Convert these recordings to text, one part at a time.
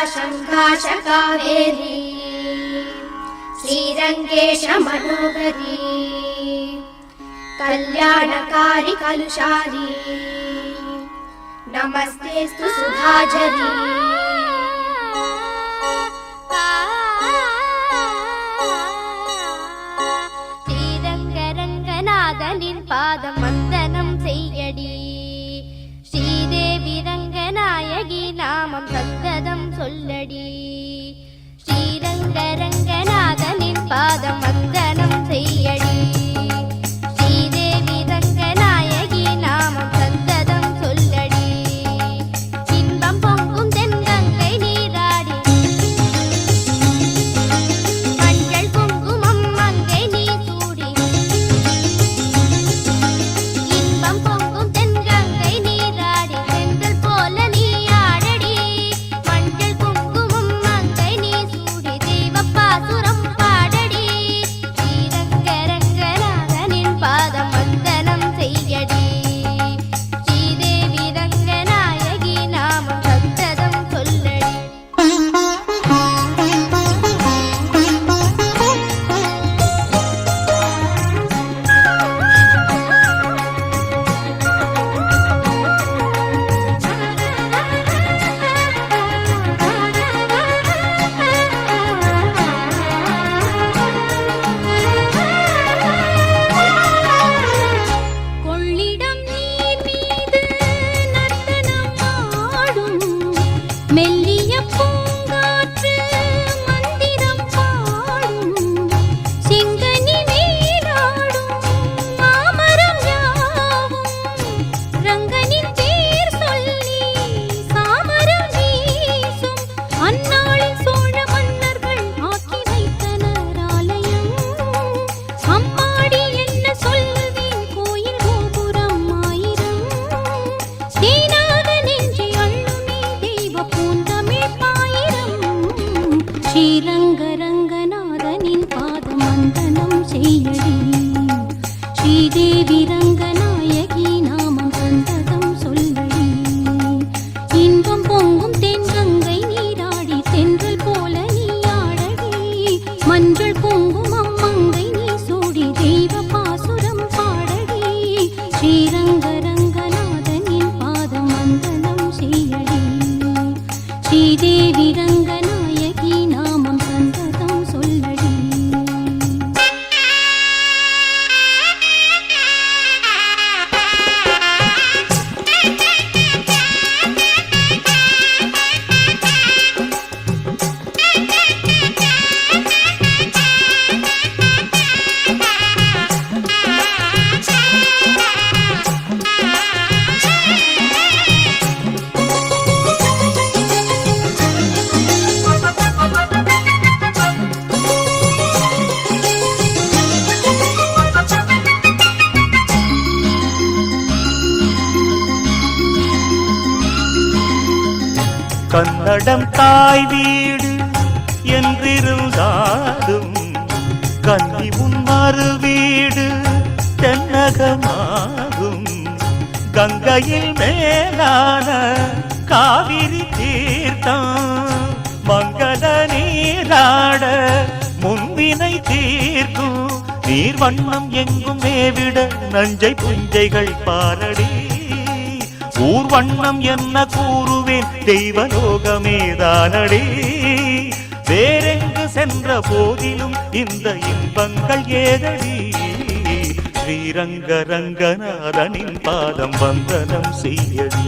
शङ्काश कावेरी श्रीरङ्गेश मनोहरी कल्याणकारी कलुषारी नमस्तेस्तु सुधाझरी ஸ்ரீரங்கரங்கநாதனின் பாதம் வந்தனம் செய்யடி ஸ்ரீதேவி ரங்கநாயகி நாமம் சந்ததம் சொல்லடி ஸ்ரீரங்கரங்கநாதனின் பாதம் வந்தனம் செய்யடி ஸ்ரீதேவி ரங்கநாயகி நாமம் சந்ததம் சொல்லடி இன்பம் பொங்கும் தென்கங்கை நீராடி மஞ்சள் குங்குமம் மங்கை நீ சூடி இன்பம் பொங்கும் தென்கங்கை நீராடி செந்தல் போல நீ ஆடடி மஞ்சள் குங்குமம் மங்கை நீ சூடி தெய்வப்பாசுரம் பாடடி ஸ்ரீரங்கரங்கநாதனின் பாதம் வந்தனம் செய்யடி ஸ்ரீதேவி ரங்கநாயகி நாமம் சந்ததம் சொல்லடி கொள்ளிடம் நீர் மீது நர்த்தனம் ஆடும் மெல்லிய பூங்காற்று மந்திரம் பாடும் செங்கனி நீராடும் மாமரம் யாவும் ரங்கனின் பேர் சொல்லி சாமரம் வீசும் அந்நாளில் சோழ மன்னர்கள் ஆக்கி வைத்தனர் ஆலயம் அம்மாடி என்ன சொல்வேன் கோயில் கோபுரம் ஆயிரம் தேனாக நெஞ்சை அள்ளுமே தெய்வ பூந்தமிழ் பாயிரம் ஸ்ரீரங்கரங்கநாதனின் பாதம் வந்தனம் செய்யடி ஸ்ரீதேவி ரங்கநாயகி நாமம் சந்ததம் சொல்லடி இன்பம் பொங்கும் தென்கங்கை நீராடி தென்றல் போல நீ ஆடடி மஞ்சள் குங்குமம் மங்கை நீ சூடி தெய்வ பாசுரம் பாடடி ஸ்ரீரங்கரங்கநாதனின் பாதம் வந்தனம் செய்யடி ஸ்ரீதேவி ரங்கநாயகி நாமம் சந்ததம் சொல்லடி கன்னடம் தாய் வீடு என்றிருந்தாலும் கன்னி உன் மறு வீடு தென்னகமாகும் கங்கையில் மேலான காவிரி தீர்த்தம் மங்கள நீராட முன்வினை தீர்க்கும் நீர் வண்ணம் எங்கும் மேவிட நஞ்சை புஞ்சைகள் பாரடி ஊர் வண்ணம் என்ன கூறுவேன் தெய்வலோகமேதானடி வேறெங்கு சென்ற போதிலும் இந்த இன்பங்கள் ஏதடி ஸ்ரீரங்கரங்கநாதனின் பாதம் வந்தனம் செய்யடி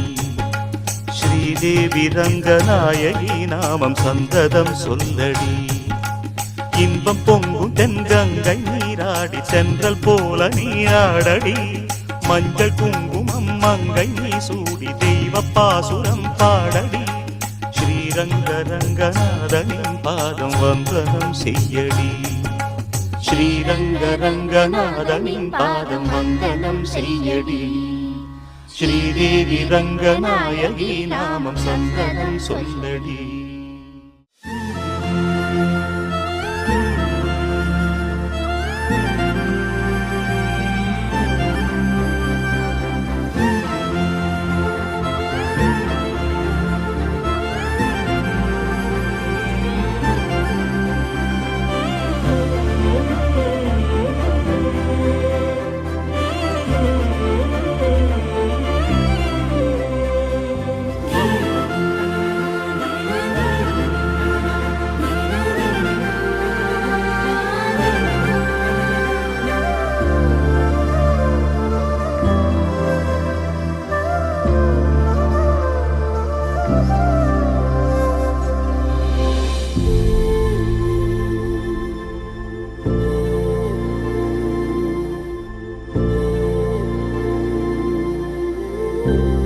ஸ்ரீதேவி ரங்கநாயகி நாமம் சந்ததம் சொல்லடி இன்பம் பொங்கும் தென்கங்கை நீராடி சென்றல் போல நீராடடி மஞ்சள் குங்குமம் மங்கை நீ சூடி தெய்வ பாசுரம் பாடடி ஸ்ரீரங்கரங்கநாதனின் பாதம் வந்தனம் செய்யடி ஸ்ரீரங்கரங்கநாதனின் பாதம் வந்தனம் செய்யடி ஸ்ரீதேவி ரங்கநாயகி நாமம் சந்தனம் சொல்லடி ஆ